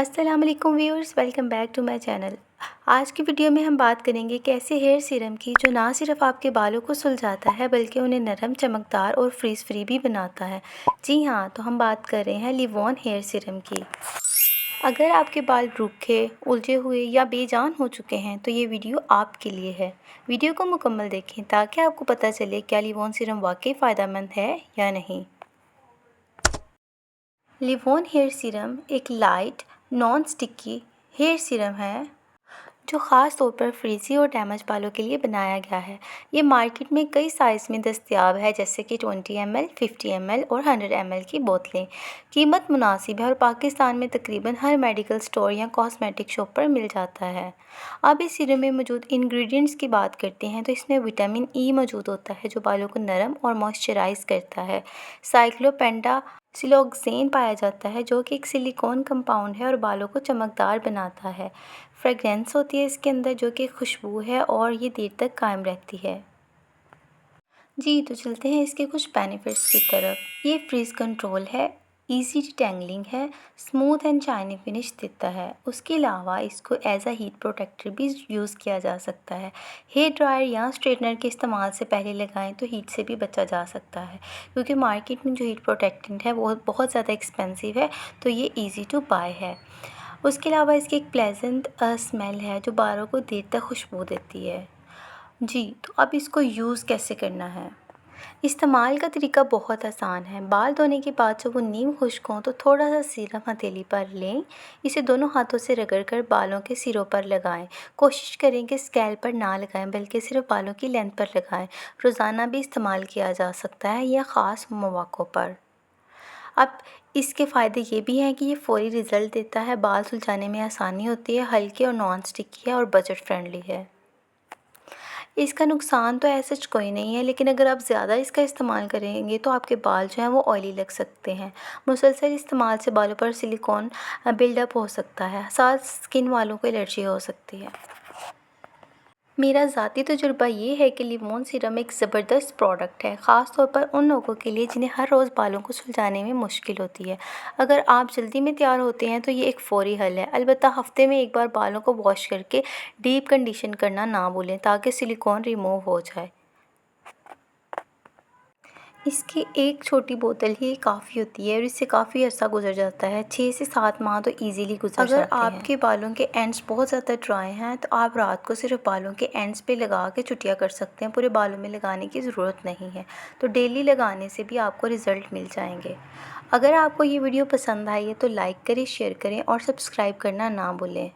अस्सलाम वालेकुम viewers, welcome back to my channel. आज की वीडियो में हम बात करेंगे कि ऐसे हेयर सीरम की जो ना सिर्फ आपके बालों को सुलझाता है बल्कि उन्हें नरम, चमकदार और फ्रीज फ्री भी बनाता है। जी हाँ, तो हम बात कर रहे हैं लिवॉन हेयर सीरम की। अगर आपके बाल रूखे, उलझे हुए या बेजान हो चुके हैं तो ये वीडियो आपके लिए है। वीडियो को मुकम्मल देखें ताकि आपको पता चले क्या लिवॉन सीरम वाकई फ़ायदेमंद है या नहीं। लिवॉन हेयर सीरम एक light non sticky hair serum है जो ख़ास तौर पर फ्रीज़ी और डैमेज बालों के लिए बनाया गया है। ये मार्केट में कई साइज़ में दस्तयाब है, जैसे कि 20 ml, 50 ml और 100 ml की बोतलें। कीमत मुनासिब है और पाकिस्तान में तकरीबन हर मेडिकल स्टोर या कॉस्मेटिक शॉप पर मिल जाता है। अब इस सीरम में मौजूद इंग्रेडिएंट्स की बात करते हैं तो इसमें विटामिन ई मौजूद होता है जो बालों को नरम और मॉइस्चराइज करता है। साइक्लोपेंटा सिलोक्सेन पाया जाता है जो कि एक सिलिकॉन कंपाउंड है और बालों को चमकदार बनाता है। फ्रेगरेंस होती है इसके अंदर जो कि खुशबू है और ये देर तक कायम रहती है। जी, तो चलते हैं इसके कुछ बेनिफिट्स की तरफ। ये फ्रीज कंट्रोल है, इजी डिटेंगलिंग है, स्मूथ एंड शाइनी फिनिश देता है। उसके अलावा इसको एज अ हीट प्रोटेक्टर भी यूज़ किया जा सकता है। हेयर ड्रायर या स्ट्रेटनर के इस्तेमाल से पहले लगाएं तो हीट से भी बचा जा सकता है, क्योंकि मार्केट में जो हीट प्रोटेक्टेंट है वो बहुत ज़्यादा एक्सपेंसिव है, तो ये ईज़ी टू बाय है। उसके अलावा इसकी एक प्लेजेंट स्मेल है जो बालों को देर तक खुशबू देती है। जी, तो अब इसको यूज़ कैसे करना है। इस्तेमाल का तरीका बहुत आसान है। बाल धोने के बाद जब वो नीम खुश्क हों तो थोड़ा सा सीरम हथेली पर लें। इसे दोनों हाथों से रगड़कर बालों के सिरों पर लगाएं। कोशिश करें कि स्कैल्प पर ना लगाएं बल्कि सिर्फ बालों की लेंथ पर लगाएं। रोज़ाना भी इस्तेमाल किया जा सकता है या ख़ास मौक़ों पर। अब इसके फ़ायदे ये भी हैं कि ये फ़ौरी रिज़ल्ट देता है, बाल सुलझाने में आसानी होती है, हल्के और नॉन स्टिकी है और बजट फ्रेंडली है। इसका नुकसान तो ऐसा कोई नहीं है, लेकिन अगर आप ज़्यादा इसका इस्तेमाल करेंगे तो आपके बाल जो हैं वो ऑयली लग सकते हैं। मुसलसल इस्तेमाल से बालों पर सिलिकॉन बिल्डअप हो सकता है, साथ स्किन वालों को एलर्जी हो सकती है। मेरा ज़ाती तजुर्बा ये है कि लिवॉन सीरम एक ज़बरदस्त प्रोडक्ट है, ख़ास तौर पर उन लोगों के लिए जिन्हें हर रोज़ बालों को सुलझाने में मुश्किल होती है। अगर आप जल्दी में तैयार होते हैं तो ये एक फ़ौरी हल है। अलबत्ता हफ़्ते में एक बार बालों को वॉश करके डीप कंडीशन करना ना भूलें ताकि सिलिकॉन रिमूव हो जाए। इसकी एक छोटी बोतल ही काफ़ी होती है और इससे काफ़ी अर्सा गुजर जाता है। 6 से 7 माह तो इजीली गुजर जाते हैं। अगर आपके बालों के एंड्स बहुत ज़्यादा ड्राई हैं तो आप रात को सिर्फ बालों के एंड्स पे लगा के छुट्टियाँ कर सकते हैं, पूरे बालों में लगाने की ज़रूरत नहीं है। तो डेली लगाने से भी आपको रिज़ल्ट मिल जाएंगे। अगर आपको ये वीडियो पसंद आई है तो लाइक करें, शेयर करें और सब्सक्राइब करना ना भूलें।